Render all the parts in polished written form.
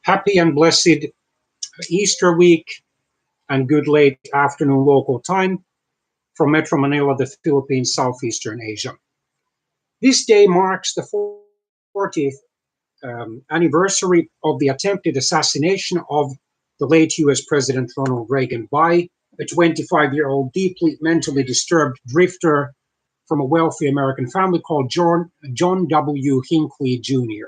Happy and blessed Easter week and good late afternoon local time from Metro Manila, the Philippines, Southeastern Asia. This day marks the 40th anniversary of the attempted assassination of the late US President Ronald Reagan by a 25-year-old deeply mentally disturbed drifter from a wealthy American family called John W. Hinckley Jr.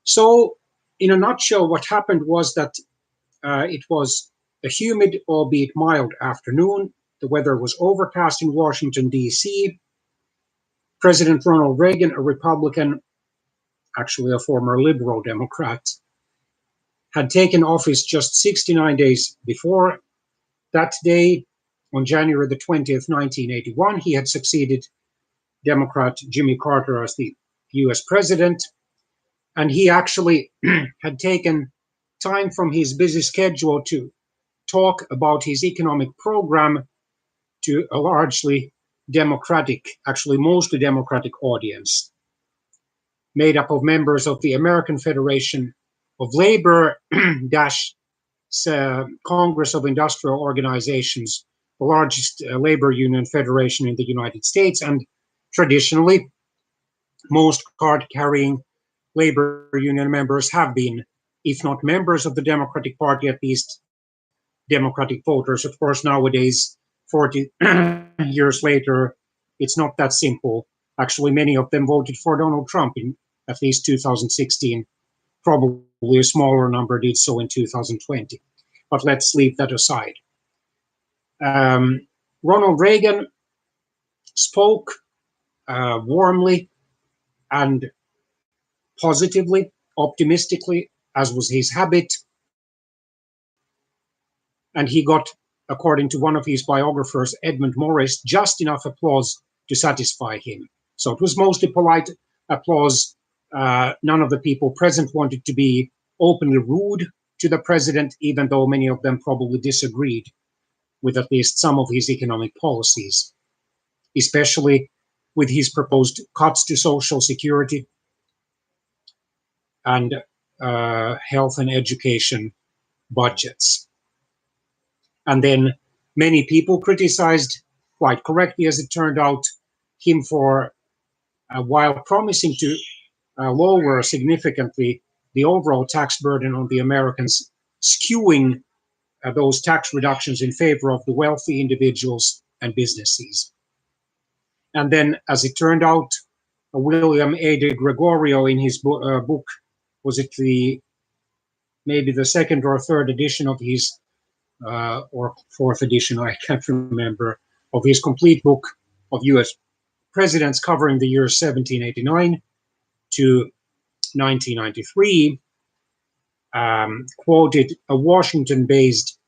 So, in a nutshell, what happened was that it was a humid, albeit mild afternoon. The weather was overcast in Washington, D.C. President Ronald Reagan, a Republican, actually a former liberal Democrat, had taken office just 69 days before. That day, on January the 20th, 1981, he had succeeded Democrat Jimmy Carter as the U.S. president. And he actually had taken time from his busy schedule to talk about his economic program to a largely Democratic, actually mostly Democratic audience, made up of members of the American Federation of Labor dash Congress of Industrial Organizations, the largest labor union federation in the United States, and traditionally most card-carrying labor union members have been, if not members of the Democratic Party, at least Democratic voters. Of course, nowadays, 40 years later, it's not that simple. Actually, many of them voted for Donald Trump in at least 2016. Probably a smaller number did so in 2020. But let's leave that aside. Ronald Reagan spoke warmly and positively, optimistically, as was his habit. And he got, according to one of his biographers, Edmund Morris, just enough applause to satisfy him. So it was mostly polite applause. None of the people present wanted to be openly rude to the president, even though many of them probably disagreed with at least some of his economic policies, especially with his proposed cuts to Social Security and health and education budgets. And then many people criticized, quite correctly as it turned out, him for, while promising to lower significantly the overall tax burden on the Americans, skewing those tax reductions in favor of the wealthy individuals and businesses. And then, as it turned out, William A. de Gregorio, in his book, was it maybe the second or third edition of his or fourth edition, I can't remember, of his complete book of US presidents covering the years 1789 to 1993, quoted a Washington-based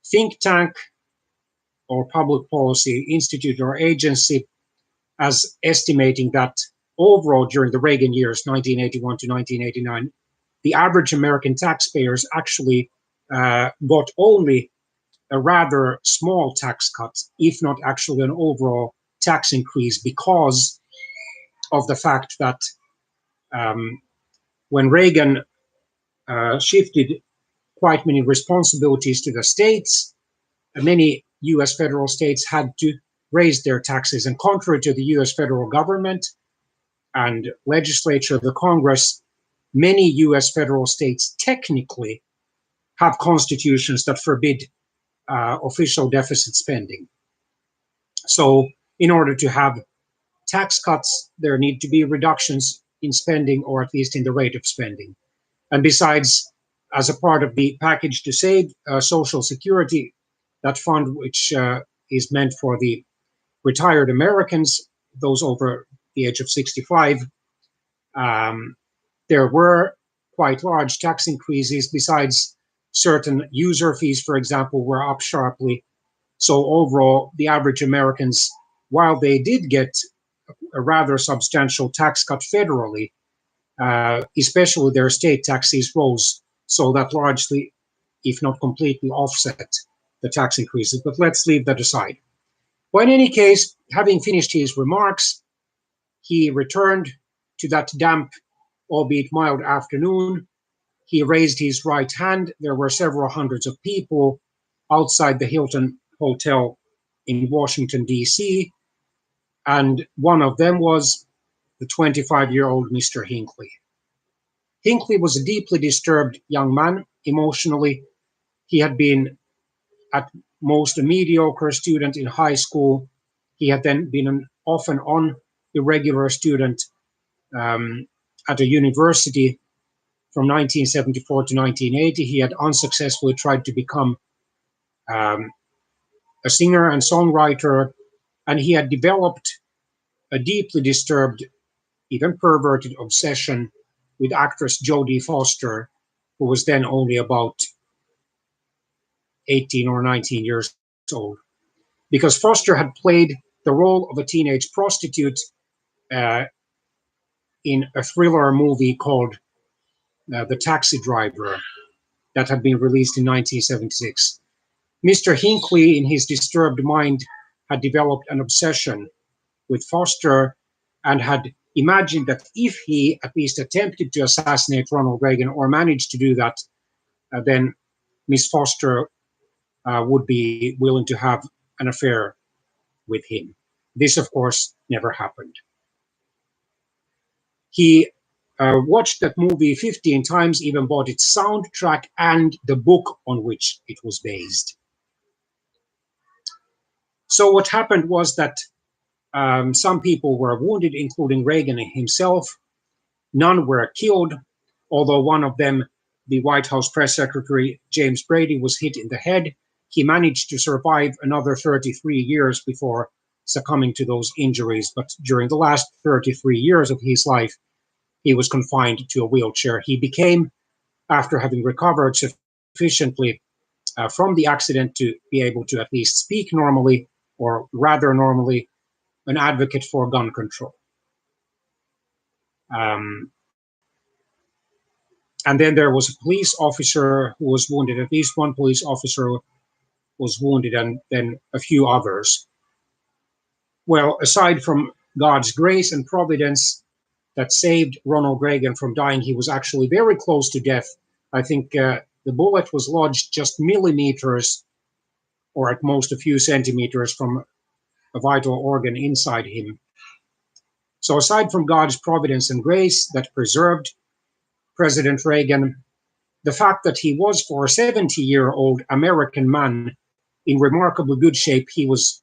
think tank or public policy institute or agency as estimating that overall during the Reagan years, 1981 to 1989, the average American taxpayers actually got only a rather small tax cut, if not actually an overall tax increase, because of the fact that when Reagan shifted quite many responsibilities to the states, many US federal states had to raise their taxes. And contrary to the US federal government and legislature, the Congress, many US federal states technically have constitutions that forbid official deficit spending. So in order to have tax cuts, there need to be reductions in spending, or at least in the rate of spending. And besides, as a part of the package to save Social Security, that fund which is meant for the retired Americans, those over the age of 65, there were quite large tax increases. Besides, certain user fees, for example, were up sharply. So overall, the average Americans, while they did get a rather substantial tax cut federally, especially their state taxes rose, so that largely, if not completely, offset the tax increases. But let's leave that aside. Well, in any case, having finished his remarks, he returned to that damp, albeit mild afternoon He raised his right hand. There were several hundreds of people outside the Hilton Hotel in Washington, D.C., and one of them was the 25-year-old Mr. Hinckley. Hinckley was a deeply disturbed young man emotionally. He had been at most a mediocre student in high school. He had then been an off and on irregular student at a university from 1974 to 1980. He had unsuccessfully tried to become a singer and songwriter, and he had developed a deeply disturbed, even perverted obsession with actress Jodie Foster, who was then only about 18 or 19 years old. Because Foster had played the role of a teenage prostitute in a thriller movie called The Taxi Driver that had been released in 1976. Mr. Hinckley, in his disturbed mind, had developed an obsession with Foster and had imagined that if he at least attempted to assassinate Ronald Reagan or managed to do that, then Miss Foster would be willing to have an affair with him. This, of course, never happened. He watched that movie 15 times, even bought its soundtrack and the book on which it was based. So what happened was that some people were wounded, including Reagan himself. None were killed, although one of them, the White House press secretary, James Brady, was hit in the head. He managed to survive another 33 years before succumbing to those injuries, but during the last 33 years of his life, he was confined to a wheelchair. He became, after having recovered sufficiently from the accident to be able to at least speak normally, or rather normally, an advocate for gun control. And then there was a police officer who was wounded. At least one police officer was wounded, and then a few others. Well, aside from God's grace and providence that saved Ronald Reagan from dying, he was actually very close to death. I think the bullet was lodged just millimeters, or at most a few centimeters, from a vital organ inside him. So aside from God's providence and grace that preserved President Reagan, the fact that he was, for a 70-year-old American man, in remarkably good shape. He was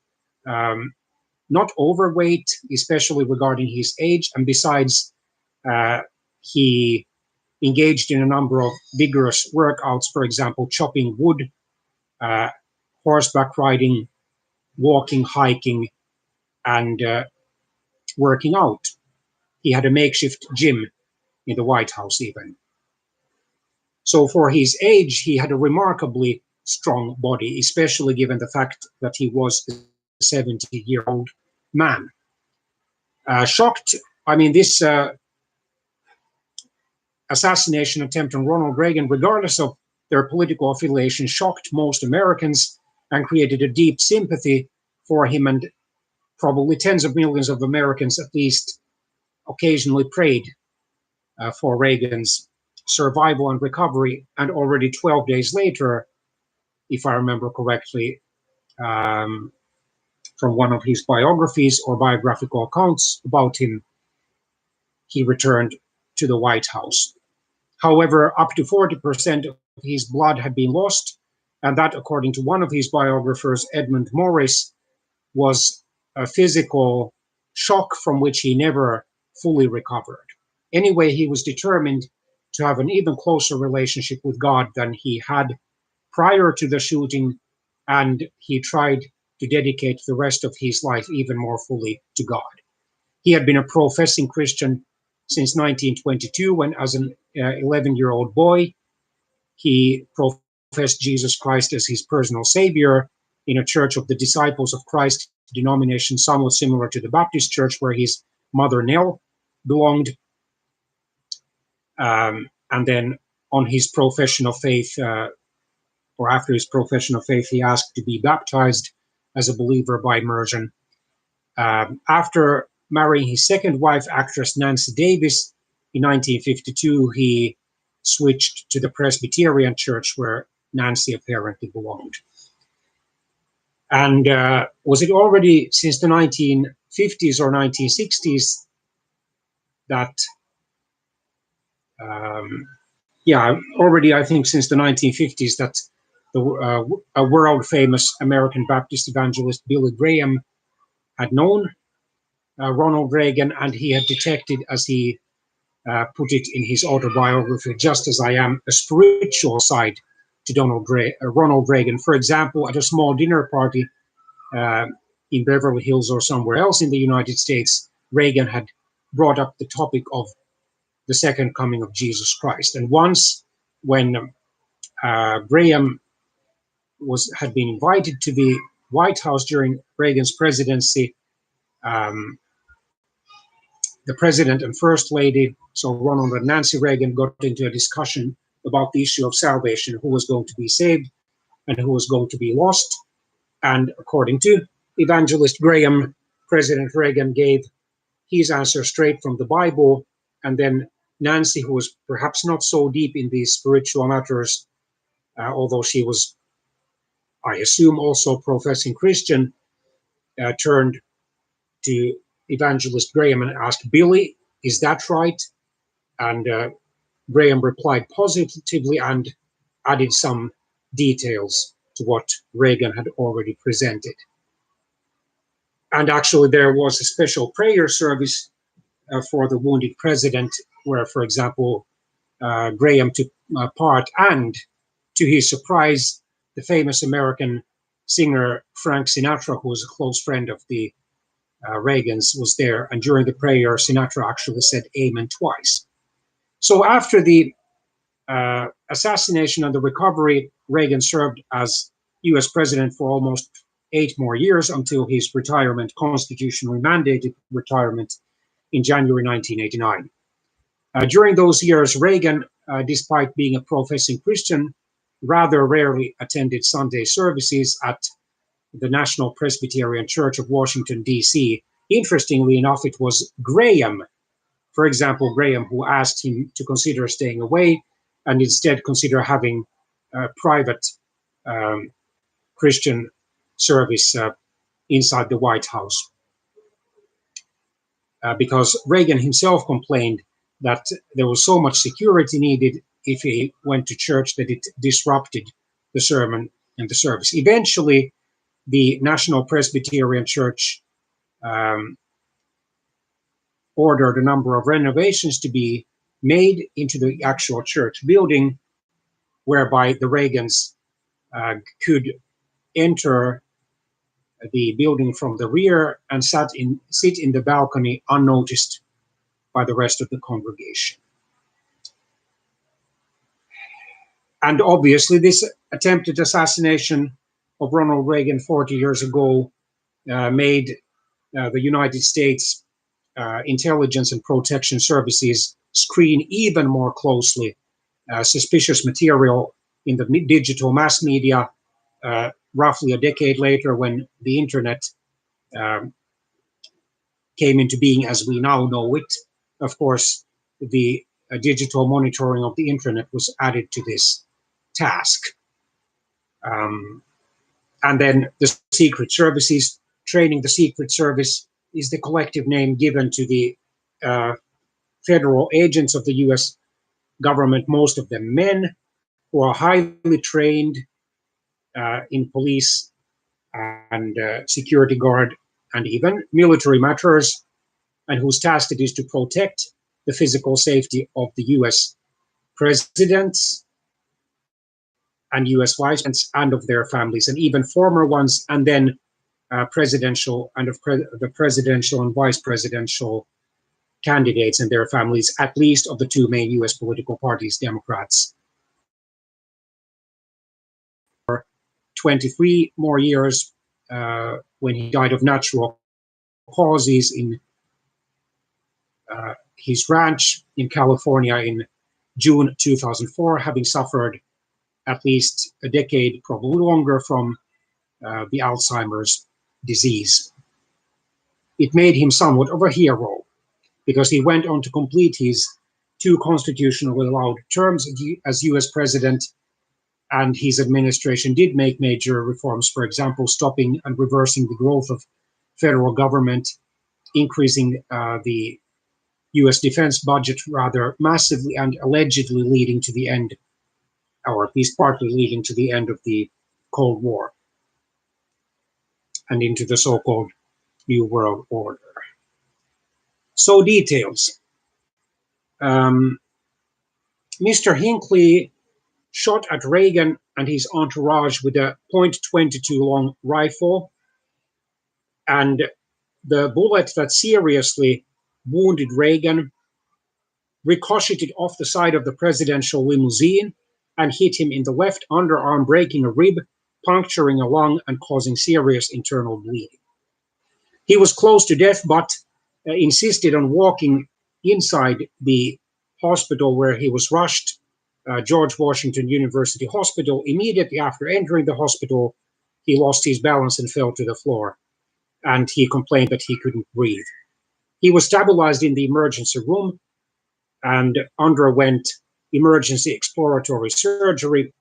not overweight, especially regarding his age, and besides, he engaged in a number of vigorous workouts, for example, chopping wood, horseback riding, walking, hiking, and working out. He had a makeshift gym in the White House even. So for his age, he had a remarkably strong body, especially given the fact that he was a 70-year-old man. Shocked, I mean, this assassination attempt on Ronald Reagan, regardless of their political affiliation, shocked most Americans and created a deep sympathy for him, and probably tens of millions of Americans at least occasionally prayed for Reagan's survival and recovery. And already 12 days later, if I remember correctly, from one of his biographies or biographical accounts about him, he returned to the White House. However, up to 40% of his blood had been lost, and that, according to one of his biographers, Edmund Morris, was a physical shock from which he never fully recovered. Anyway, he was determined to have an even closer relationship with God than he had prior to the shooting, and he tried to dedicate the rest of his life even more fully to God. He had been a professing Christian since 1922, when, as an 11-year-old boy, he professed Jesus Christ as his personal savior in a Church of the Disciples of Christ denomination, somewhat similar to the Baptist Church, where his mother Nell belonged. And then on his profession of faith, or after his profession of faith, he asked to be baptized as a believer by immersion. After marrying his second wife, actress Nancy Davis, in 1952, he switched to the Presbyterian Church, where Nancy apparently belonged. And was it already since the 1950s or 1960s that, already I think since the 1950s that a world-famous American Baptist evangelist, Billy Graham, had known Ronald Reagan, and he had detected, as he put it in his autobiography, "Just as I am, a spiritual side to Ronald Reagan." For example, at a small dinner party in Beverly Hills or somewhere else in the United States, Reagan had brought up the topic of the second coming of Jesus Christ. And once, when Graham had been invited to the White House during Reagan's presidency, the president and first lady, so Ronald and Nancy Reagan, got into a discussion about the issue of salvation, who was going to be saved and who was going to be lost. And according to evangelist Graham, President Reagan gave his answer straight from the Bible. And then Nancy, who was perhaps not so deep in these spiritual matters, although she was, I assume, also professing Christian, turned to evangelist Graham and asked, "Billy, is that right?" And Graham replied positively and added some details to what Reagan had already presented. And actually, there was a special prayer service for the wounded president, where, for example, Graham took part, and to his surprise, the famous American singer Frank Sinatra, who was a close friend of the Reagans, was there. And during the prayer, Sinatra actually said "Amen" twice. So after the assassination and the recovery, Reagan served as US president for almost 8 more years until his retirement, constitutionally mandated retirement, in January 1989. During those years, Reagan, despite being a professing Christian, rather rarely attended Sunday services at the National Presbyterian Church of Washington, D.C. Interestingly enough, it was Graham, for example, Graham, who asked him to consider staying away and instead consider having a private Christian service inside the White House. Because Reagan himself complained that there was so much security needed if he went to church that it disrupted the sermon and the service. Eventually, the National Presbyterian Church ordered a number of renovations to be made into the actual church building, whereby the Reagans could enter the building from the rear and sit in the balcony unnoticed by the rest of the congregation. And obviously, this attempted assassination of Ronald Reagan 40 years ago made the United States intelligence and protection services screen even more closely suspicious material in the digital mass media. Roughly a decade later, when the internet came into being as we now know it, of course, the digital monitoring of the internet was added to this task. And then the secret services, training the Secret Service, is the collective name given to the federal agents of the US government, most of them men, who are highly trained in police and security guard and even military matters, and whose task it is to protect the physical safety of the US presidents and US vice presidents and of their families, and even former ones, and then presidential and the presidential and vice presidential candidates and their families, at least of the 2 main US political parties, Democrats. For 23 more years, when he died of natural causes in his ranch in California in June 2004, having suffered at least a decade, probably longer, from the Alzheimer's disease. It made him somewhat of a hero, because he went on to complete his 2 constitutionally allowed terms as US president, and his administration did make major reforms, for example, stopping and reversing the growth of federal government, increasing the US defense budget rather massively, and allegedly leading to the end, or at least partly leading to the end of the Cold War and into the so-called New World Order. So details. Mr. Hinckley shot at Reagan and his entourage with a .22 long rifle, and the bullet that seriously wounded Reagan ricocheted off the side of the presidential limousine and hit him in the left underarm, breaking a rib, puncturing a lung, and causing serious internal bleeding. He was close to death, but insisted on walking inside the hospital where he was rushed, George Washington University Hospital. Immediately after entering the hospital, he lost his balance and fell to the floor, and he complained that he couldn't breathe. He was stabilized in the emergency room and underwent emergency exploratory surgery,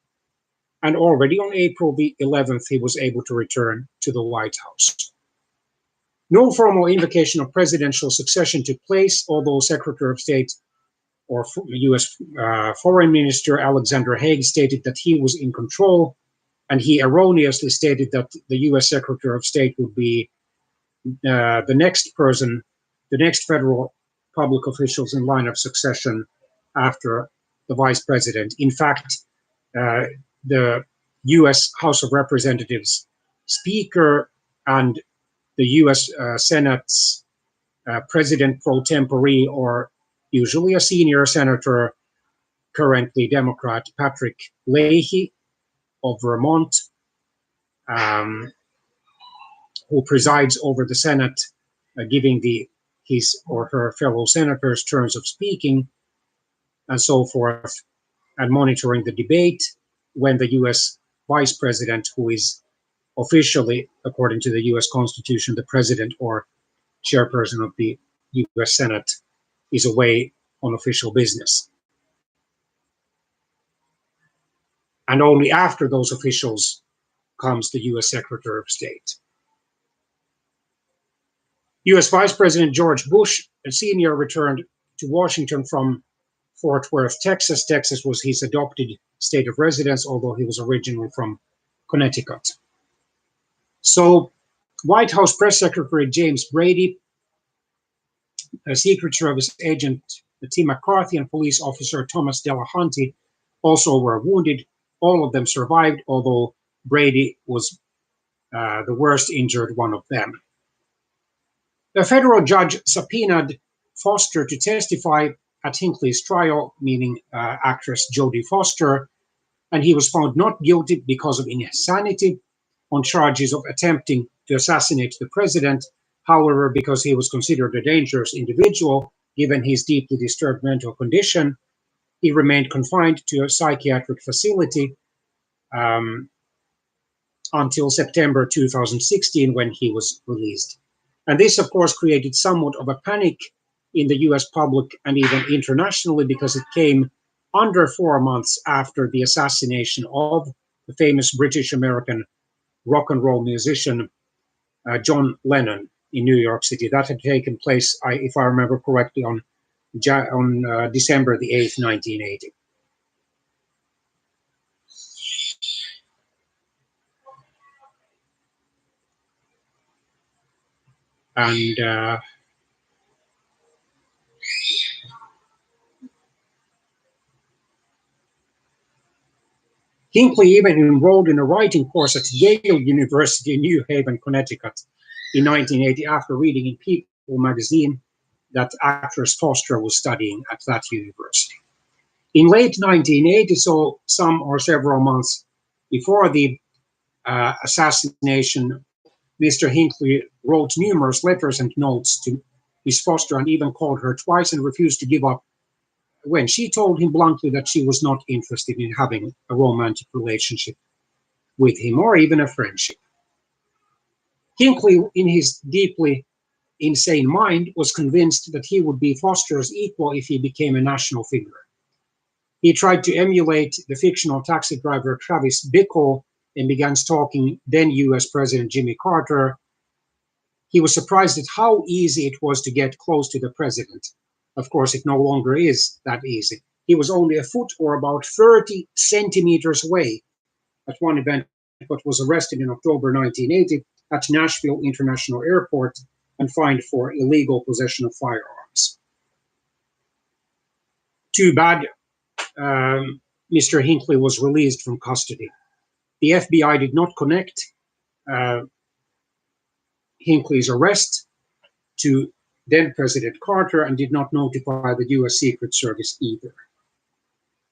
and already on April the 11th, he was able to return to the White House. No formal invocation of presidential succession took place, although Secretary of State or US Foreign Minister Alexander Haig stated that he was in control, and he erroneously stated that the US Secretary of State would be the next person, the next federal public officials in line of succession after the vice president. In fact, the US House of Representatives Speaker and the US Senate's President pro tempore, or usually a senior senator, currently Democrat Patrick Leahy of Vermont, who presides over the Senate, giving his or her fellow senators turns of speaking and so forth, and monitoring the debate, when the US vice president, who is officially, according to the US Constitution, the president or chairperson of the US Senate, is away on official business. And only after those officials comes the US Secretary of State. US Vice President George Bush Sr. returned to Washington from Fort Worth, Texas. Texas was his adopted state of residence, although he was originally from Connecticut. So, White House Press Secretary James Brady, Secret Service agent Tim McCarthy, and police officer Thomas Delahunty also were wounded. All of them survived, although Brady was the worst injured one of them. The federal judge subpoenaed Foster to testify at Hinckley's trial, meaning actress Jodie Foster, and he was found not guilty because of insanity on charges of attempting to assassinate the president. However, because he was considered a dangerous individual, given his deeply disturbed mental condition, he remained confined to a psychiatric facility until September 2016, when he was released. And this, of course, created somewhat of a panic in the US public and even internationally, because it came under 4 months after the assassination of the famous British-American rock and roll musician John Lennon in New York City. That had taken place, if I remember correctly, on December the 8th, 1980. And Hinckley even enrolled in a writing course at Yale University in New Haven, Connecticut in 1980, after reading in People magazine that actress Foster was studying at that university. In late 1980, so some or several months before the assassination, Mr. Hinckley wrote numerous letters and notes to Miss Foster, and even called her twice, and refused to give up when she told him bluntly that she was not interested in having a romantic relationship with him, or even a friendship. Hinckley, in his deeply insane mind was convinced that he would be Foster's equal if he became a national figure. He tried to emulate the fictional taxi driver Travis Bickle and began stalking then US President Jimmy Carter. He was surprised at how easy it was to get close to the president. Of course, it no longer is that easy. He was only a foot or about 30 centimeters away at one event, but was arrested in October 1980 at Nashville International Airport and fined for illegal possession of firearms. Too bad Mr. Hinckley was released from custody. The FBI did not connect Hinckley's arrest to then President Carter and did not notify the US Secret Service either.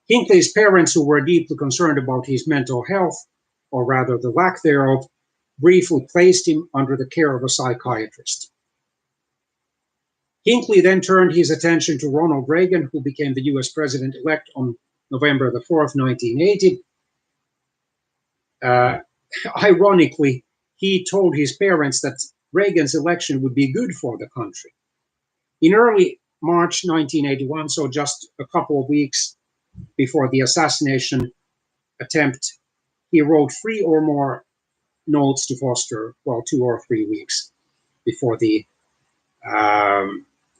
Hinckley's parents, who were deeply concerned about his mental health, or rather the lack thereof, briefly placed him under the care of a psychiatrist. Hinckley then turned his attention to Ronald Reagan, who became the US president-elect on November the 4th, 1980. Ironically, he told his parents that Reagan's election would be good for the country. In early March 1981, so just a couple of weeks before the assassination attempt, he wrote 3 or more notes to Foster, well, 2 or 3 weeks before the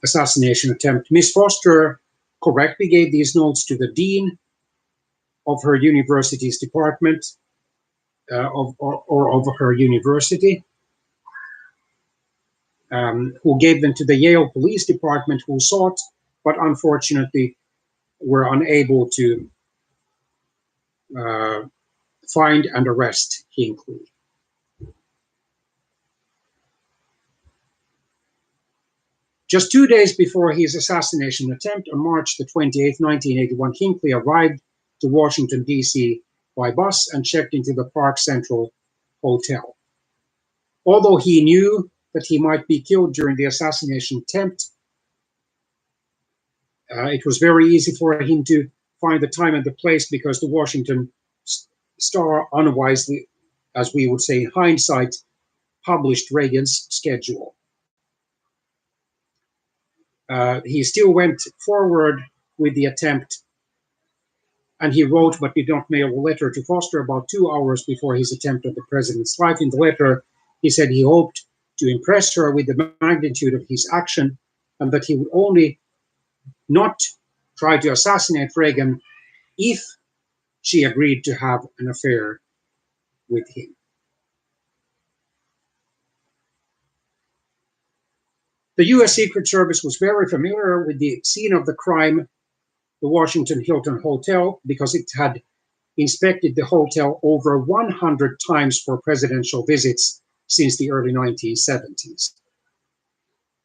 assassination attempt. Miss Foster correctly gave these notes to the dean of her university's department, of her university, who gave them to the Yale Police Department, who sought, but unfortunately were unable to find and arrest Hinckley. Just 2 days before his assassination attempt, on March the 28th, 1981, Hinckley arrived to Washington, D.C. by bus and checked into the Park Central Hotel. Although he knew that he might be killed during the assassination attempt, it was very easy for him to find the time and the place because the Washington Star unwisely, as we would say in hindsight, published Reagan's schedule. He still went forward with the attempt, and he wrote but did not mail a letter to Foster about 2 hours before his attempt at the president's life. In the letter, he said he hoped to impress her with the magnitude of his action and that he would only not try to assassinate Reagan if she agreed to have an affair with him. The US Secret Service was very familiar with the scene of the crime, the Washington Hilton Hotel, because it had inspected the hotel over 100 times for presidential visits since the early 1970s.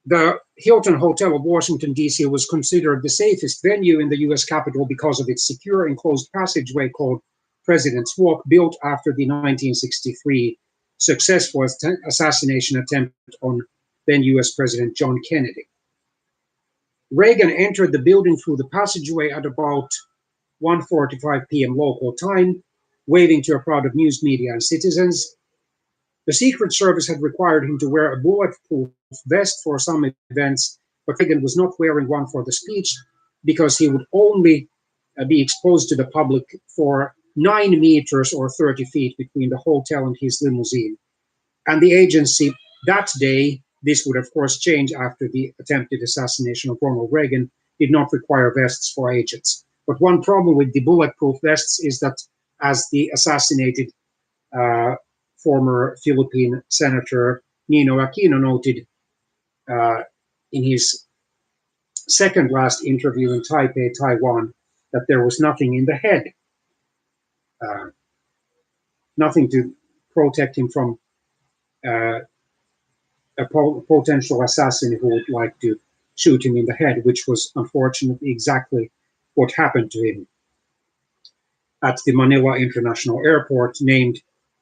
The Hilton Hotel of Washington, D.C. was considered the safest venue in the US Capitol because of its secure enclosed passageway called President's Walk, built after the 1963 successful assassination attempt on then US President John Kennedy. Reagan entered the building through the passageway at about 1:45 p.m. local time, waving to a crowd of news media and citizens. The Secret Service had required him to wear a bulletproof vest for some events, but Reagan was not wearing one for the speech because he would only be exposed to the public for 9 meters or 30 feet between the hotel and his limousine. And the agency that day, this would of course change after the attempted assassination of Ronald Reagan, did not require vests for agents. But one problem with the bulletproof vests is that, as the assassinated former Philippine Senator Nino Aquino noted in his second last interview in Taipei, Taiwan, that there was nothing in the head, nothing to protect him from a potential assassin who would like to shoot him in the head, which was unfortunately exactly what happened to him at the Manila International Airport,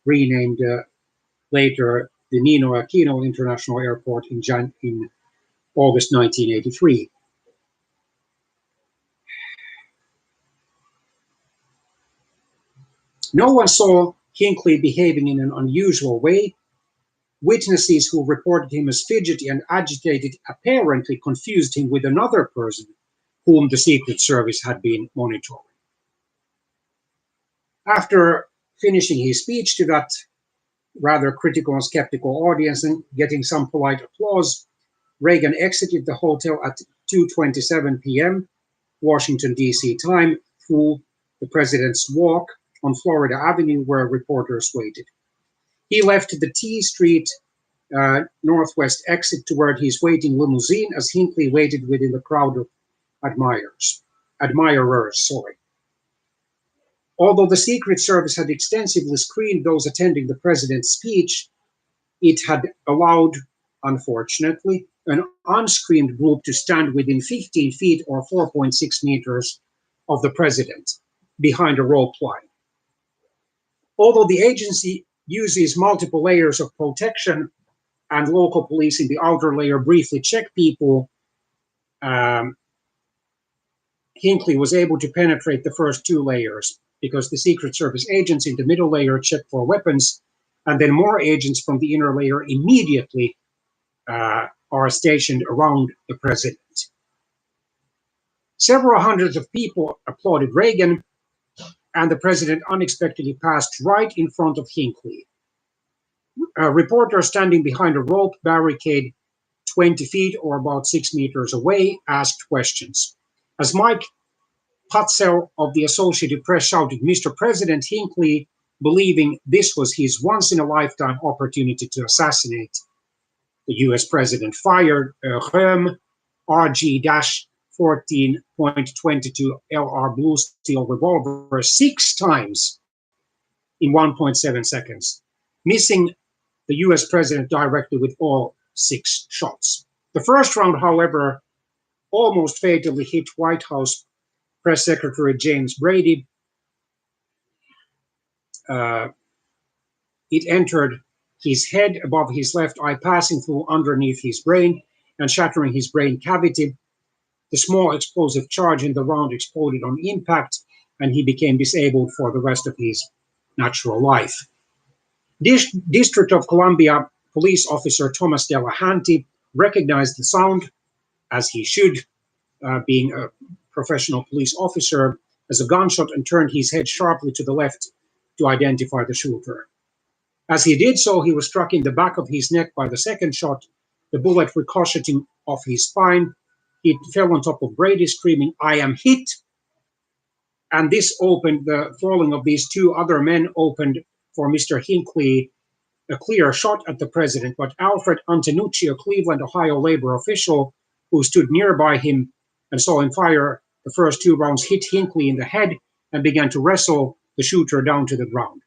renamed later the Nino Aquino International Airport in August 1983. No one saw Hinckley behaving in an unusual way. Witnesses who reported him as fidgety and agitated apparently confused him with another person whom the Secret Service had been monitoring. After finishing his speech to that rather critical and skeptical audience and getting some polite applause, Reagan exited the hotel at 2:27 p.m. Washington, D.C. time through the President's Walk on Florida Avenue where reporters waited. He left the T Street northwest exit toward his waiting limousine as Hinckley waited within the crowd of admirers. Although the Secret Service had extensively screened those attending the president's speech, it had allowed, unfortunately, an unscreened group to stand within 15 feet or 4.6 meters of the president behind a rope line. Although the agency uses multiple layers of protection and local police in the outer layer briefly check people, Hinckley was able to penetrate the first two layers because the Secret Service agents in the middle layer checked for weapons, and then more agents from the inner layer immediately are stationed around the president. Several hundreds of people applauded Reagan, and the president unexpectedly passed right in front of Hinckley. A reporter standing behind a rope barricade 20 feet or about 6 meters away asked questions. As Mike Putzel of the Associated Press shouted, "Mr. President," Hinckley, believing this was his once-in-a-lifetime opportunity to assassinate the US president, fired a Röhm RG-14.22 LR Blue Steel revolver 6 times in 1.7 seconds, missing the US president directly with all 6 shots. The first round, however, almost fatally hit White House Press Secretary James Brady. It entered his head above his left eye, passing through underneath his brain and shattering his brain cavity. The small explosive charge in the round exploded on impact, and he became disabled for the rest of his natural life. District of Columbia police officer Thomas Delahanty recognized the sound, as he should, being a professional police officer, as a gunshot, and turned his head sharply to the left to identify the shooter. As he did so, he was struck in the back of his neck by the second shot, the bullet ricocheting off his spine. He fell on top of Brady, screaming, "I am hit!" And this opened, the falling of these 2 other men opened for Mr. Hinckley a clear shot at the president. But Alfred Antonucci, a Cleveland, Ohio labor official who stood nearby him and saw him fire the first 2 rounds, hit Hinckley in the head and began to wrestle the shooter down to the ground.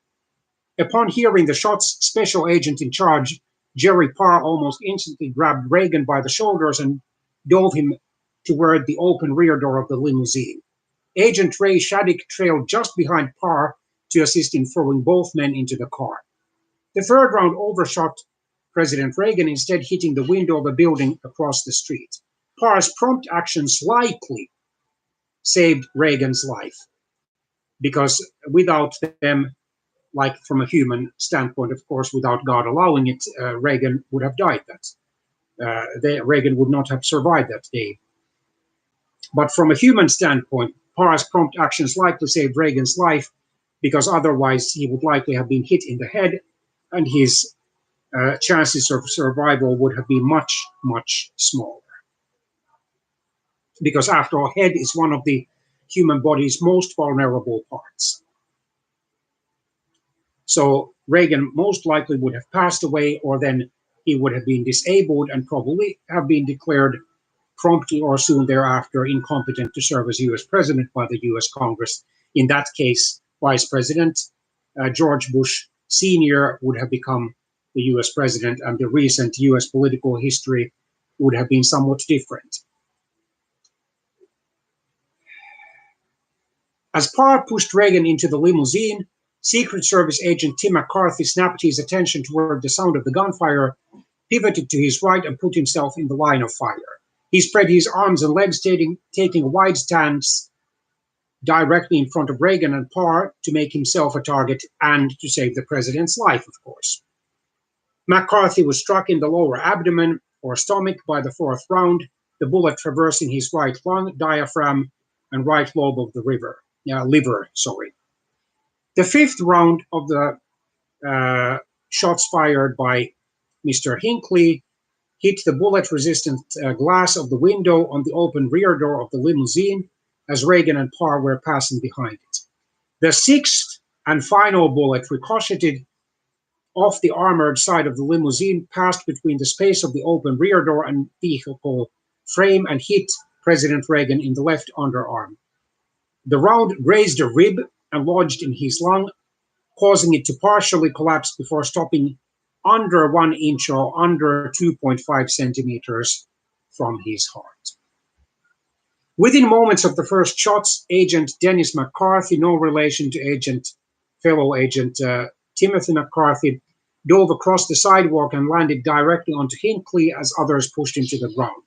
Upon hearing the shots, Special Agent in Charge Jerry Parr almost instantly grabbed Reagan by the shoulders and dove him toward the open rear door of the limousine. Agent Ray Shaddick trailed just behind Parr to assist in throwing both men into the car. The third round overshot President Reagan, instead hitting the window of a building across the street. Parr's prompt actions likely saved Reagan's life, because without them, like from a human standpoint, of course, without God allowing it, Reagan would have died. Reagan would not have survived that day. But from a human standpoint, Parr's prompt actions likely saved Reagan's life, because otherwise he would likely have been hit in the head, and his chances of survival would have been much, much smaller. Because after all, head is one of the human body's most vulnerable parts. So Reagan most likely would have passed away, or then he would have been disabled and probably have been declared promptly or soon thereafter incompetent to serve as US president by the US Congress. In that case, Vice President George Bush Sr. would have become the US president, and the recent US political history would have been somewhat different. As Parr pushed Reagan into the limousine, Secret Service agent Tim McCarthy snapped his attention toward the sound of the gunfire, pivoted to his right, and put himself in the line of fire. He spread his arms and legs, taking a wide stance directly in front of Reagan and Parr to make himself a target and to save the president's life, of course. McCarthy was struck in the lower abdomen or stomach by the fourth round, the bullet traversing his right lung, diaphragm, and right lobe of the liver. The fifth round of the shots fired by Mr. Hinckley hit the bullet-resistant glass of the window on the open rear door of the limousine as Reagan and Parr were passing behind it. The sixth and final bullet ricocheted off the armored side of the limousine, passed between the space of the open rear door and vehicle frame, and hit President Reagan in the left underarm. The round grazed a rib and lodged in his lung, causing it to partially collapse before stopping under 1 inch or under 2.5 centimeters from his heart. Within moments of the first shots, Agent Dennis McCarthy, no relation to fellow agent Timothy McCarthy, dove across the sidewalk and landed directly onto Hinckley as others pushed him to the ground.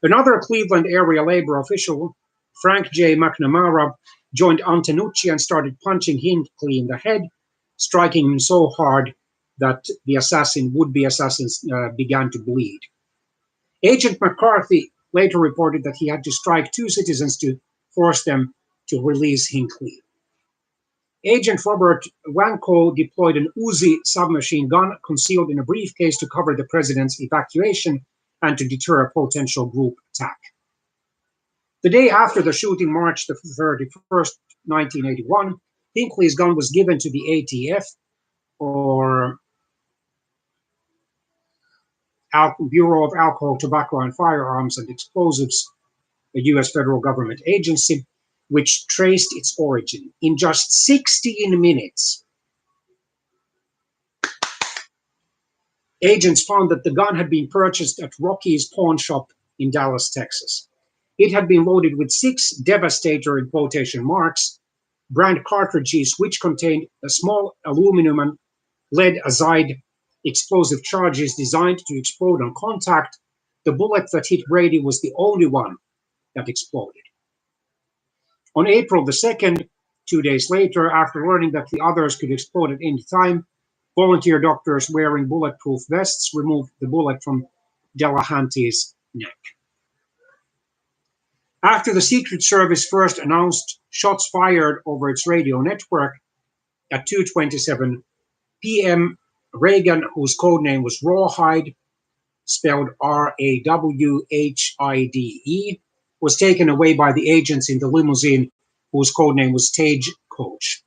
Another Cleveland area labor official, Frank J. McNamara, joined Antonucci and started punching Hinckley in the head, striking him so hard that the would-be assassins began to bleed. Agent McCarthy later reported that he had to strike 2 citizens to force them to release Hinckley. Agent Robert Wanko deployed an Uzi submachine gun concealed in a briefcase to cover the president's evacuation and to deter a potential group attack. The day after the shooting, March the 31st, 1981, Hinckley's gun was given to the ATF, or Bureau of Alcohol, Tobacco, and Firearms and Explosives, a U.S. federal government agency, which traced its origin. In just 16 minutes, agents found that the gun had been purchased at Rocky's pawn shop in Dallas, Texas. It had been loaded with 6 Devastator, in quotation marks, brand cartridges, which contained a small aluminum and lead azide explosive charges designed to explode on contact. The bullet that hit Brady was the only one that exploded. On April the 2nd, 2 days later, after learning that the others could explode at any time, volunteer doctors wearing bulletproof vests removed the bullet from Delahanty's neck. After the Secret Service first announced shots fired over its radio network at 2:27 p.m., Reagan, whose code name was Rawhide, spelled Rawhide, was taken away by the agents in the limousine, whose code name was Stagecoach.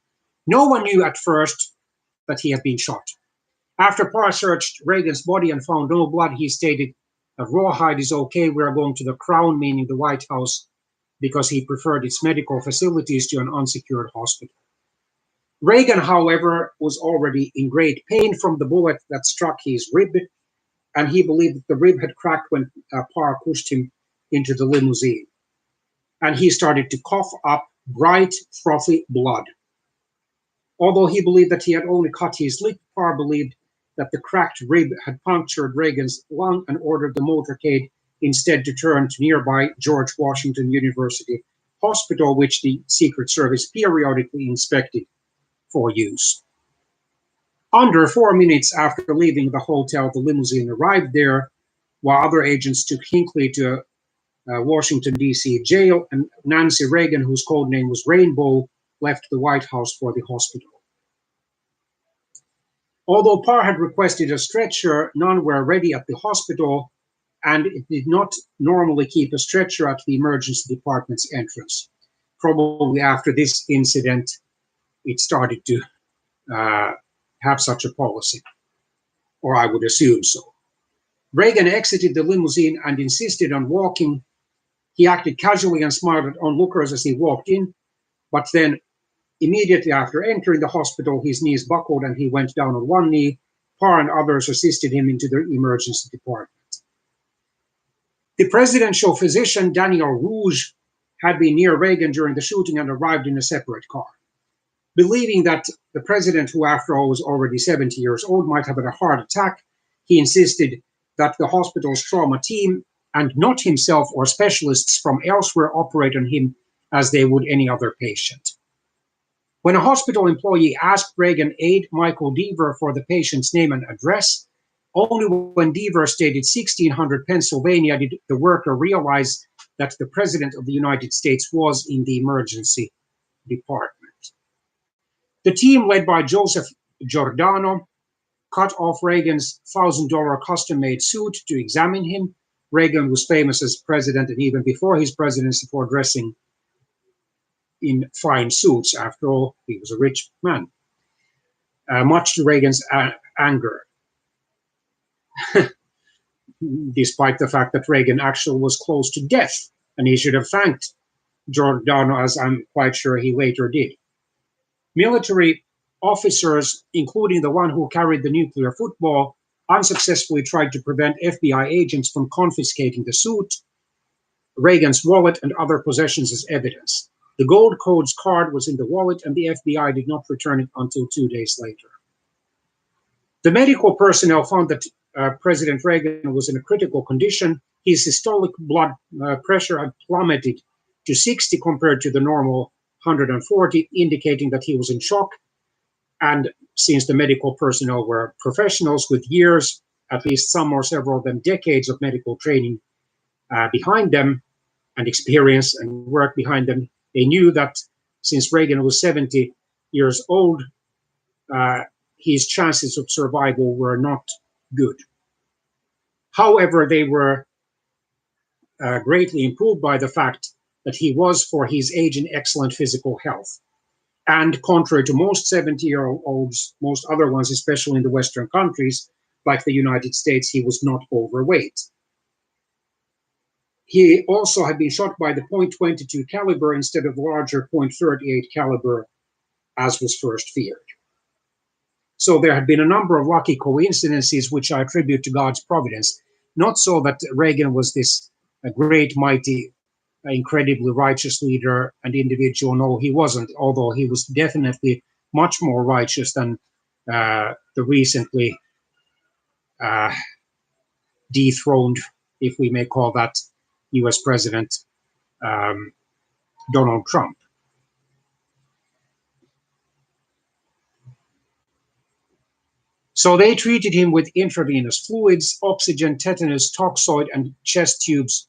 No one knew at first that he had been shot. After Parr searched Reagan's body and found no blood, he stated that Rawhide is okay, we are going to the Crown, meaning the White House, because he preferred its medical facilities to an unsecured hospital. Reagan, however, was already in great pain from the bullet that struck his rib, and he believed that the rib had cracked when Parr pushed him into the limousine. And he started to cough up bright, frothy blood. Although he believed that he had only cut his lip, Parr believed that the cracked rib had punctured Reagan's lung and ordered the motorcade instead to turn to nearby George Washington University Hospital, which the Secret Service periodically inspected for use. Under 4 minutes after leaving the hotel, the limousine arrived there, while other agents took Hinckley to Washington, D.C. jail, and Nancy Reagan, whose code name was Rainbow, left the White House for the hospital. Although Parr had requested a stretcher, none were ready at the hospital, and it did not normally keep a stretcher at the emergency department's entrance. Probably after this incident, it started to have such a policy, or I would assume so. Reagan exited the limousine and insisted on walking. He acted casually and smiled at onlookers as he walked in, but then immediately after entering the hospital, his knees buckled and he went down on one knee. Parr and others assisted him into the emergency department. The presidential physician, Daniel Rouge, had been near Reagan during the shooting and arrived in a separate car. Believing that the president, who after all was already 70 years old, might have had a heart attack, he insisted that the hospital's trauma team and not himself or specialists from elsewhere operate on him as they would any other patient. When a hospital employee asked Reagan aide Michael Deaver for the patient's name and address, Only when devastated 1600 Pennsylvania did the worker realize that the President of the United States was in the emergency department. The team, led by Joseph Giordano, cut off Reagan's $1,000 custom-made suit to examine him. Reagan was famous as president, and even before his presidency, for dressing in fine suits. After all, he was a rich man. Much to Reagan's anger, despite the fact that Reagan actually was close to death, and he should have thanked Giordano, as I'm quite sure he later did. Military officers, including the one who carried the nuclear football, unsuccessfully tried to prevent FBI agents from confiscating the suit, Reagan's wallet, and other possessions as evidence. The Gold Codes card was in the wallet, and the FBI did not return it until 2 days later. The medical personnel found that President Reagan was in a critical condition. His systolic blood pressure had plummeted to 60 compared to the normal 140, indicating that he was in shock. And since the medical personnel were professionals with years, at least some or several of them decades of medical training behind them, and experience and work behind them, they knew that since Reagan was 70 years old, his chances of survival were not good. However, they were greatly improved by the fact that he was, for his age, in excellent physical health. And contrary to most 70-year-olds, most other ones, especially in the Western countries, like the United States, he was not overweight. He also had been shot by the .22 caliber instead of larger .38 caliber, as was first feared. So there had been a number of lucky coincidences which I attribute to God's providence. Not so that Reagan was this great, mighty, incredibly righteous leader and individual. No, he wasn't, although he was definitely much more righteous than the recently dethroned, if we may call that, US President Donald Trump. So they treated him with intravenous fluids, oxygen, tetanus, toxoid, and chest tubes,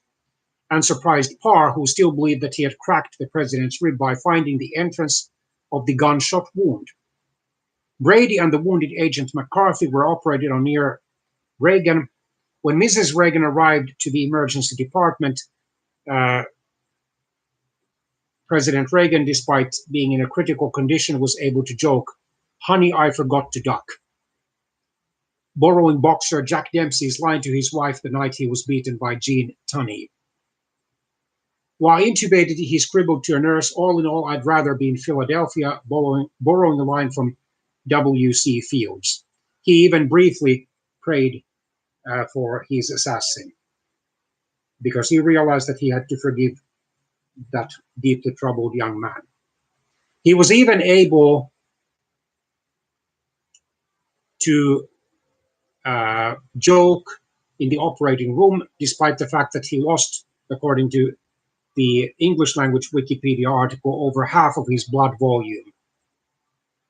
and surprised Parr, who still believed that he had cracked the president's rib by finding the entrance of the gunshot wound. Brady and the wounded agent McCarthy were operated on near Reagan. When Mrs. Reagan arrived to the emergency department, President Reagan, despite being in a critical condition, was able to joke, "Honey, I forgot to duck," borrowing boxer Jack Dempsey's line to his wife the night he was beaten by Gene Tunney. While intubated, he scribbled to a nurse, "All in all, I'd rather be in Philadelphia," borrowing a line from W.C. Fields. He even briefly prayed for his assassin, because he realized that he had to forgive that deeply troubled young man. He was even able to joke in the operating room, despite the fact that he lost, according to the English language Wikipedia article, over half of his blood volume.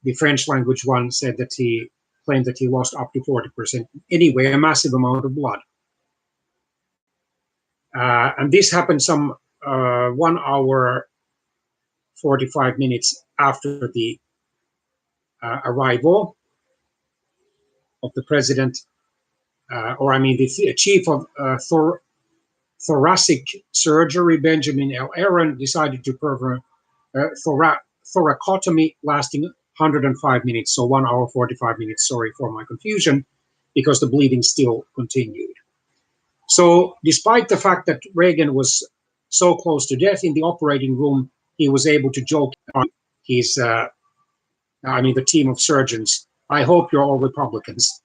The French language one said that he claimed that he lost up to 40%. Anyway, a massive amount of blood. And this happened some 1 hour, 45 minutes after the arrival of the president, the chief of thoracic surgery, Benjamin L. Aaron, decided to perform thoracotomy lasting 105 minutes, so 1 hour, 45 minutes, sorry for my confusion, because the bleeding still continued. So despite the fact that Reagan was so close to death in the operating room, he was able to joke on his, the team of surgeons, "I hope you're all Republicans."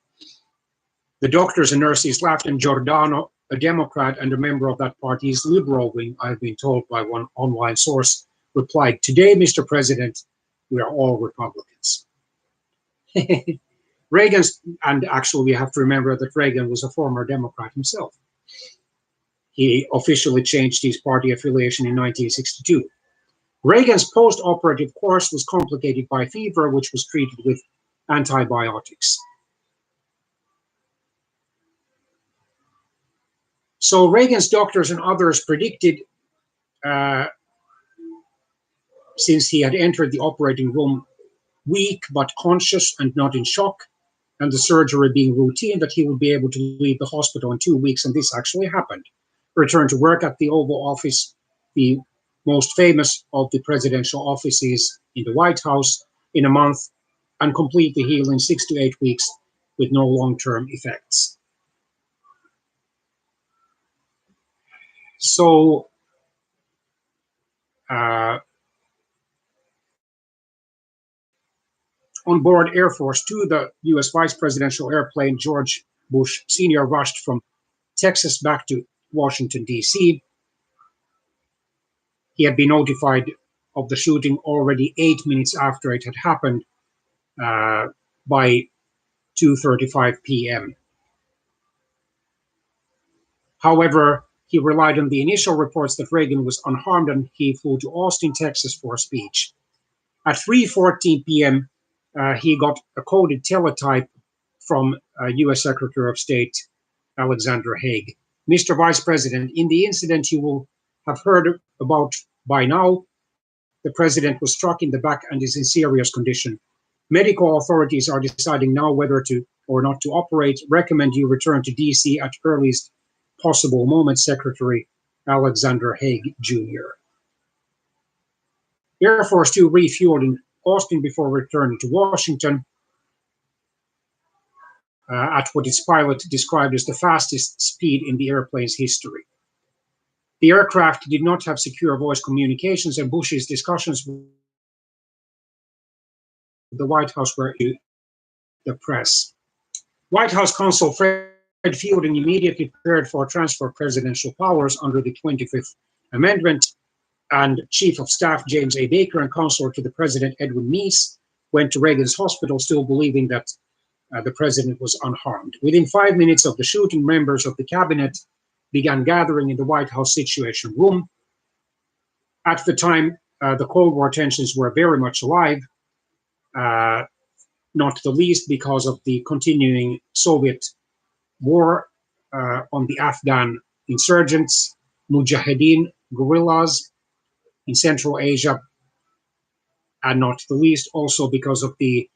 The doctors and nurses laughed, and Giordano, a Democrat and a member of that party's liberal wing, I've been told by one online source, replied, "Today, Mr. President, we are all Republicans." And actually we have to remember that Reagan was a former Democrat himself. He officially changed his party affiliation in 1962. Reagan's post-operative course was complicated by fever, which was treated with antibiotics. So Reagan's doctors and others predicted, since he had entered the operating room weak but conscious and not in shock, and the surgery being routine, that he would be able to leave the hospital in 2 weeks, and this actually happened. Returned to work at the Oval Office, the most famous of the presidential offices in the White House, in a month, and completely healed in 6 to 8 weeks with no long-term effects. So, on board Air Force Two, the US vice presidential airplane, George Bush Sr. rushed from Texas back to Washington, D.C. He had been notified of the shooting already 8 minutes after it had happened, by 2:35 p.m. However, he relied on the initial reports that Reagan was unharmed, and he flew to Austin, Texas for a speech. At 3:14 p.m., he got a coded teletype from U.S. Secretary of State Alexander Haig. Mr. Vice President, in the incident you will have heard about by now, the president was struck in the back and is in serious condition. Medical authorities are deciding now whether to or not to operate. Recommend you return to D.C. at earliest possible moment, Secretary Alexander Haig, Jr. Air Force Two refueled in Austin before returning to Washington at what its pilot described as the fastest speed in the airplane's history. The aircraft did not have secure voice communications, and Bush's discussions with the White House were to the press. White House counsel Fred Fielding immediately prepared for transfer of presidential powers under the 25th Amendment, and Chief of Staff James A. Baker and counselor to the president Edwin Meese went to Reagan's hospital, still believing that the president was unharmed. Within 5 minutes of the shooting, members of the cabinet began gathering in the White House Situation Room. At the time, the Cold War tensions were very much alive, not the least because of the continuing Soviet war on the Afghan insurgents, Mujahideen guerrillas in Central Asia, and not the least also because of the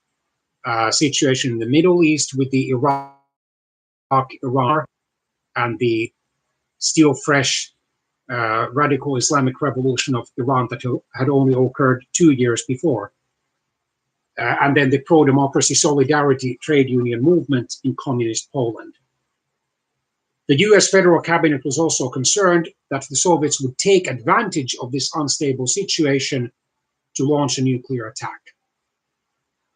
situation in the Middle East with the Iraq-Iran and the still fresh radical Islamic revolution of Iran that had only occurred 2 years before. And then the pro-democracy solidarity trade union movement in communist Poland. The US federal cabinet was also concerned that the Soviets would take advantage of this unstable situation to launch a nuclear attack.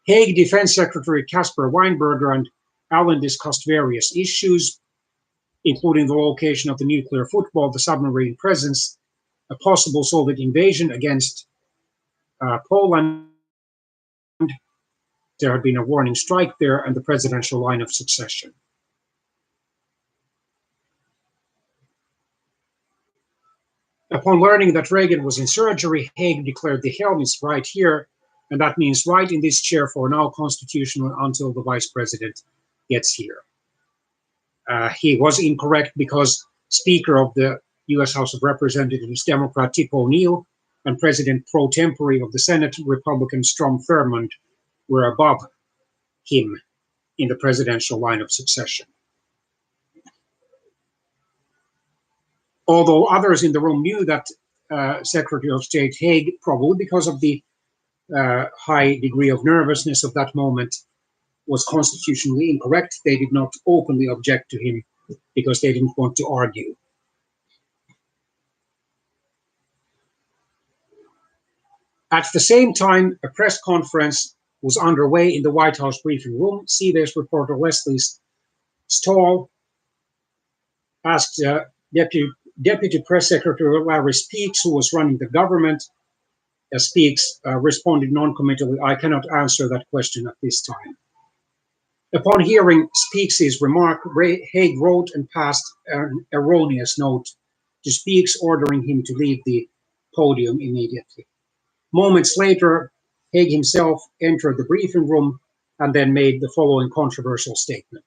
Haig Defense Secretary Caspar Weinberger and Allen discussed various issues, including the location of the nuclear football, the submarine presence, a possible Soviet invasion against Poland. There had been a warning strike there, and the presidential line of succession. Upon learning that Reagan was in surgery, Haig declared the helm is right here, and that means right in this chair for now, constitutional, until the vice president gets here. He was incorrect because Speaker of the U.S. House of Representatives, Democrat Tip O'Neill, and President pro tempore of the Senate, Republican Strom Thurmond, were above him in the presidential line of succession. Although others in the room knew that Secretary of State Haig, probably because of the high degree of nervousness of that moment, was constitutionally incorrect, they did not openly object to him because they didn't want to argue. At the same time, a press conference was underway in the White House briefing room. CBS reporter Leslie Stahl asked Deputy Press Secretary Larry Speakes, who was running the government. Speakes responded non-committally, "I cannot answer that question at this time." Upon hearing Speakes' remark, Haig wrote and passed an erroneous note to Speakes, ordering him to leave the podium immediately. Moments later, Haig himself entered the briefing room and then made the following controversial statement.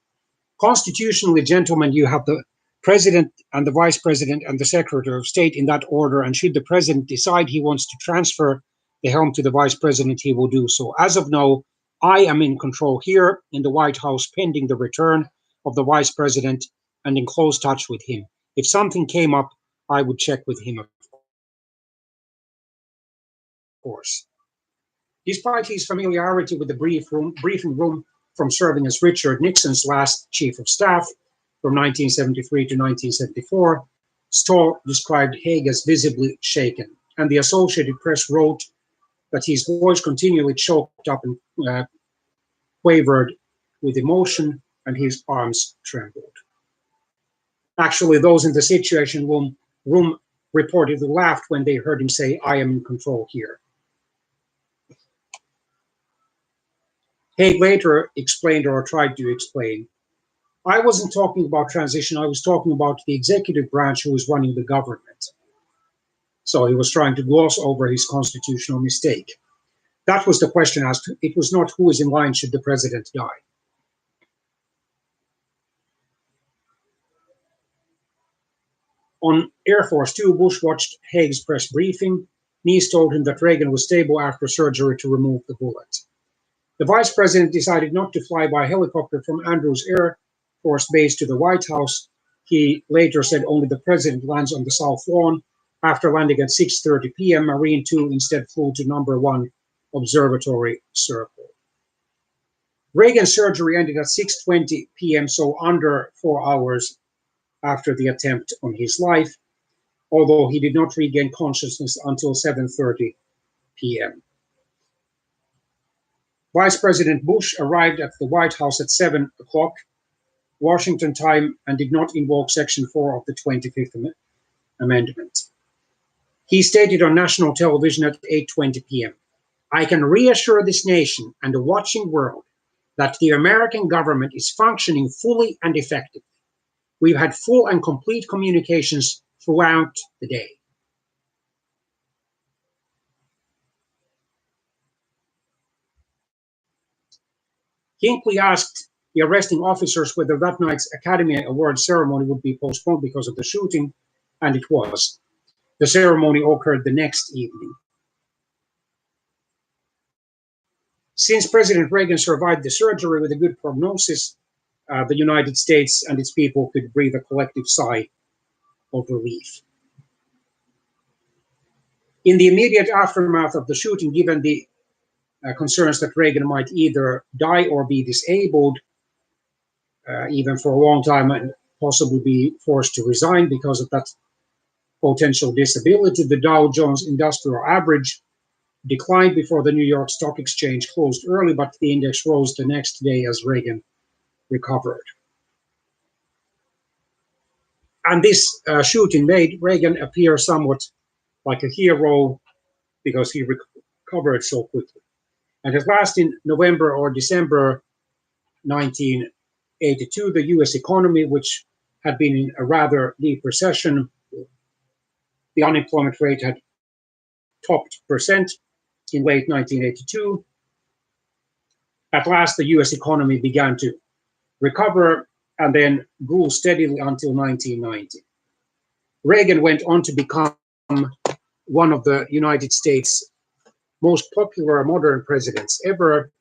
"Constitutionally, gentlemen, you have the president and the vice president and the secretary of state in that order. And should the president decide he wants to transfer the helm to the vice president, he will do so. As of now, I am in control here in the White House pending the return of the vice president and in close touch with him. If something came up, I would check with him, of course. Despite his familiarity with the briefing room from serving as Richard Nixon's last chief of staff from 1973 to 1974, Stoll described Haig as visibly shaken, and the Associated Press wrote that his voice continually choked up and quavered with emotion, and his arms trembled. Actually, those in the Situation room reportedly laughed when they heard him say, "I am in control here." Haig later explained, or tried to explain, "I wasn't talking about transition, I was talking about the executive branch who was running the government." So he was trying to gloss over his constitutional mistake. That was the question asked. It was not who is in line should the president die. On Air Force Two, Bush watched Haig's press briefing. Nice told him that Reagan was stable after surgery to remove the bullet. The vice president decided not to fly by helicopter from Andrews Air Force Base to the White House. He later said only the president lands on the South Lawn. After landing at 6:30 p.m., Marine 2 instead flew to number 1 Observatory Circle. Reagan's surgery ended at 6:20 p.m., so under 4 hours after the attempt on his life, although he did not regain consciousness until 7:30 p.m. Vice President Bush arrived at the White House at 7 o'clock Washington time and did not invoke Section 4 of the 25th Amendment. He stated on national television at 8:20 p.m., "I can reassure this nation and the watching world that the American government is functioning fully and effectively. We've had full and complete communications throughout the day." Hinckley asked the arresting officers whether that night's Academy Award ceremony would be postponed because of the shooting, and it was. The ceremony occurred the next evening. Since President Reagan survived the surgery with a good prognosis, the United States and its people could breathe a collective sigh of relief. In the immediate aftermath of the shooting, given the concerns that Reagan might either die or be disabled, even for a long time, and possibly be forced to resign because of that potential disability, the Dow Jones Industrial Average declined before the New York Stock Exchange closed early, but the index rose the next day as Reagan recovered. And this shooting made Reagan appear somewhat like a hero because he recovered so quickly. And at last, in November or December 1982, the US economy, which had been in a rather deep recession, the unemployment rate had topped percent in late 1982. At last, the US economy began to recover and then grew steadily until 1990. Reagan went on to become one of the United States' most popular modern presidents ever,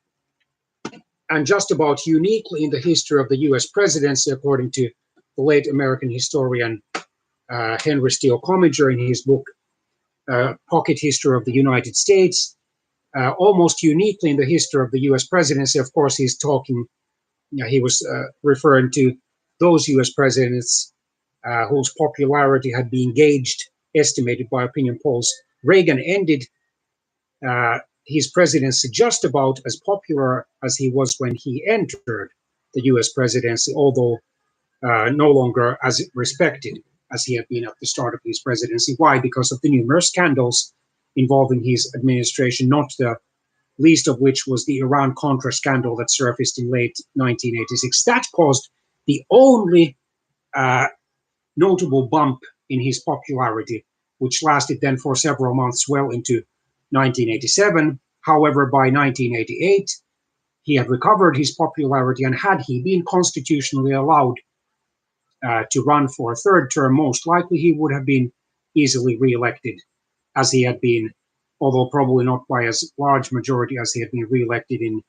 and just about uniquely in the history of the US presidency, according to the late American historian Henry Steele Commager in his book, Pocket History of the United States, almost uniquely in the history of the US presidency. Of course, he was referring to those US presidents whose popularity had been gauged, estimated by opinion polls. Reagan ended his presidency just about as popular as he was when he entered the US presidency, although no longer as respected as he had been at the start of his presidency. Why? Because of the numerous scandals involving his administration, not the least of which was the Iran-Contra scandal that surfaced in late 1986. That caused the only notable bump in his popularity, which lasted then for several months well into 1987. However, by 1988, he had recovered his popularity, and had he been constitutionally allowed to run for a third term, most likely he would have been easily re-elected, as he had been, although probably not by as large majority as he had been re-elected in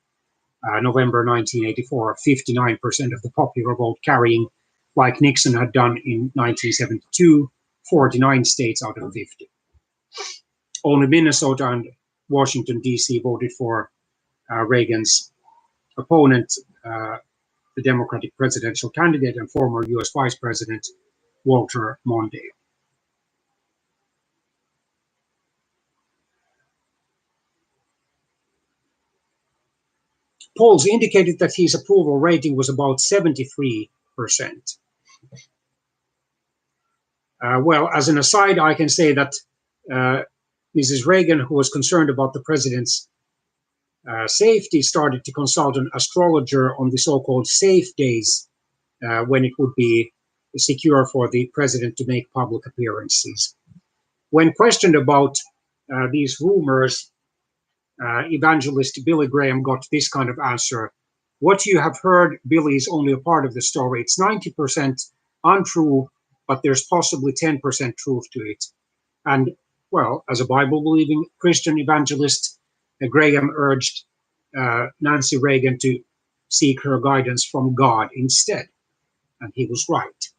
November 1984, 59% of the popular vote, carrying, like Nixon had done in 1972, 49 states out of 50. Only Minnesota and Washington, D.C. voted for Reagan's opponent, the Democratic presidential candidate and former U.S. Vice President Walter Mondale. Polls indicated that his approval rating was about 73%. Well, as an aside, I can say that Mrs. Reagan, who was concerned about the president's safety, started to consult an astrologer on the so-called safe days when it would be secure for the president to make public appearances. When questioned about these rumors, evangelist Billy Graham got this kind of answer: "What you have heard, Billy, is only a part of the story. It's 90% untrue, but there's possibly 10% truth to it." And, well, as a Bible-believing Christian evangelist, Graham urged Nancy Reagan to seek her guidance from God instead. And he was right.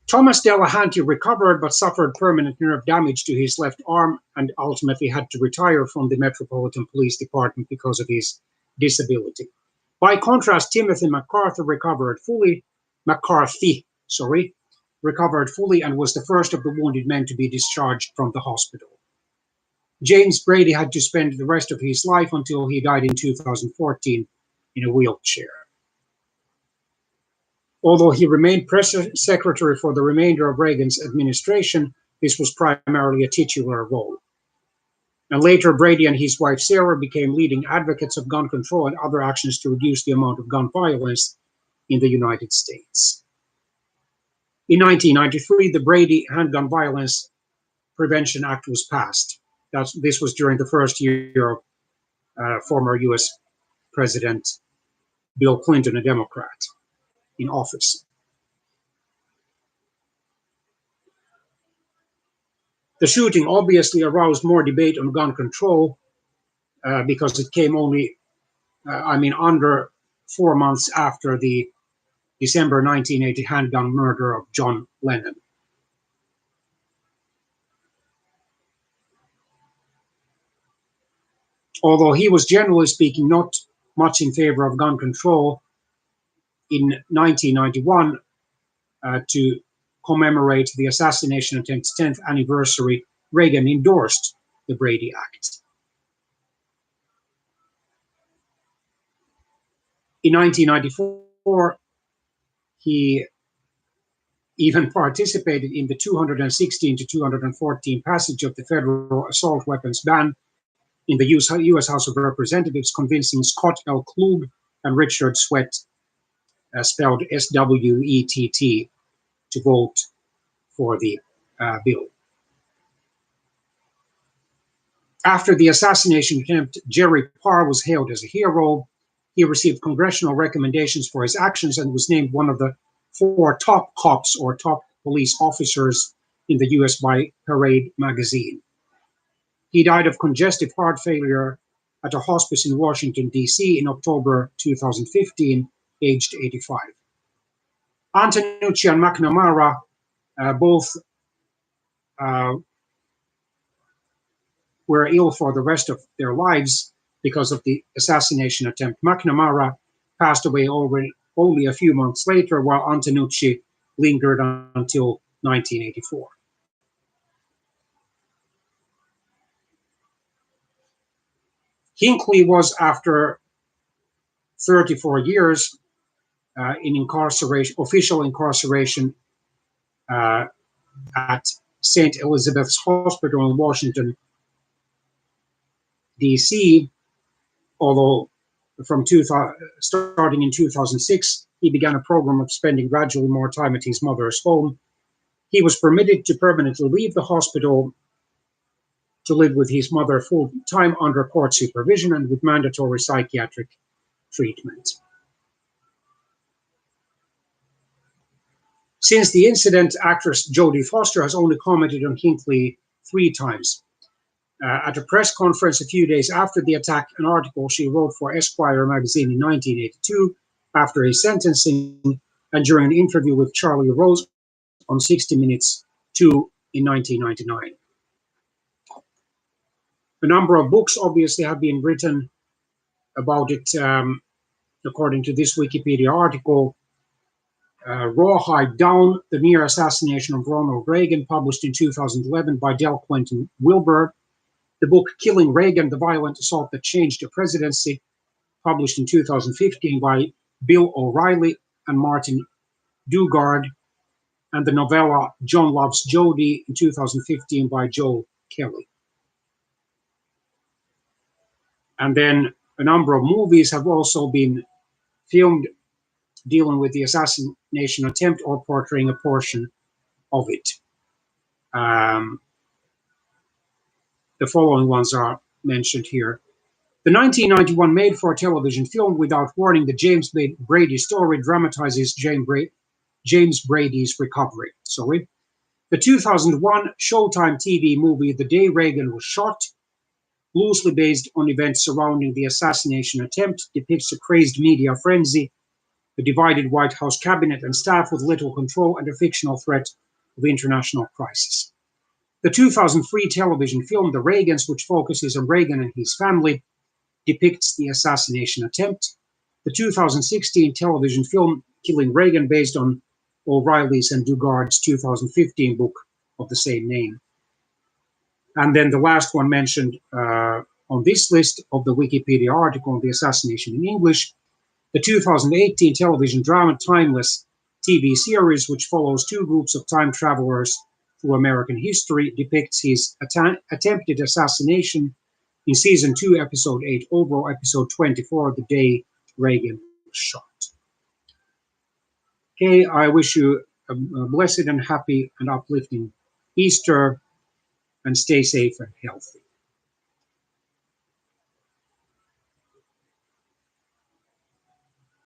Thomas Delahanty recovered but suffered permanent nerve damage to his left arm and ultimately had to retire from the Metropolitan Police Department because of his disability. By contrast, Timothy McCarthy recovered fully and was the first of the wounded men to be discharged from the hospital. James Brady had to spend the rest of his life until he died in 2014 in a wheelchair. Although he remained press secretary for the remainder of Reagan's administration, this was primarily a titular role. And later, Brady and his wife Sarah became leading advocates of gun control and other actions to reduce the amount of gun violence in the United States. In 1993, the Brady Handgun Violence Prevention Act was passed. This was during the first year of former U.S. President Bill Clinton, a Democrat, in office. The shooting obviously aroused more debate on gun control because it came only, under 4 months after the December 1980 handgun murder of John Lennon. Although he was generally speaking not much in favor of gun control, in 1991, to commemorate the assassination attempt's 10th anniversary, Reagan endorsed the Brady Act. In 1994, he even participated in the 216 to 214 passage of the federal assault weapons ban in the U.S. House of Representatives, convincing Scott L. Klug and Richard Swett, spelled S-W-E-T-T, to vote for the bill. After the assassination attempt, Jerry Parr was hailed as a hero. He received congressional recommendations for his actions and was named one of the 4 top cops or top police officers in the U.S. by Parade magazine. He died of congestive heart failure at a hospice in Washington, D.C. in October 2015, aged 85. Antonucci and McNamara both were ill for the rest of their lives because of the assassination attempt. McNamara passed away only a few months later, while Antonucci lingered until 1984. Hinckley was, after 34 years in official incarceration at St. Elizabeth's Hospital in Washington, D.C., although starting in 2006, he began a program of spending gradually more time at his mother's home. He was permitted to permanently leave the hospital to live with his mother full-time under court supervision and with mandatory psychiatric treatment. Since the incident, actress Jodie Foster has only commented on Hinckley 3 times. At a press conference a few days after the attack, an article she wrote for Esquire magazine in 1982 after his sentencing, and during an interview with Charlie Rose on 60 Minutes 2 in 1999. A number of books obviously have been written about it, according to this Wikipedia article. Rawhide Down, The Near Assassination of Ronald Reagan, published in 2011 by Del Quentin Wilbur. The book Killing Reagan, The Violent Assault That Changed the Presidency, published in 2015 by Bill O'Reilly and Martin Dugard. And the novella John Loves Jody in 2015 by Joel Kelly. And then a number of movies have also been filmed dealing with the assassination attempt or portraying a portion of it. The following ones are mentioned here. The 1991 made-for-television film Without Warning, the James Brady story, dramatizes James Brady's recovery. The 2001 Showtime TV movie The Day Reagan Was Shot, loosely based on events surrounding the assassination attempt, depicts a crazed media frenzy, a divided White House cabinet and staff with little control, and a fictional threat of international crisis. The 2003 television film The Reagans, which focuses on Reagan and his family, depicts the assassination attempt. The 2016 television film Killing Reagan, based on O'Reilly's and Dugard's 2015 book of the same name. And then the last one mentioned on this list of the Wikipedia article on the assassination in English, the 2018 television drama Timeless TV series, which follows 2 groups of time travelers through American history, depicts his attempted assassination in season 2, episode 8, overall episode 24, The Day Reagan Was Shot. Okay, I wish you a blessed and happy and uplifting Easter, and stay safe and healthy.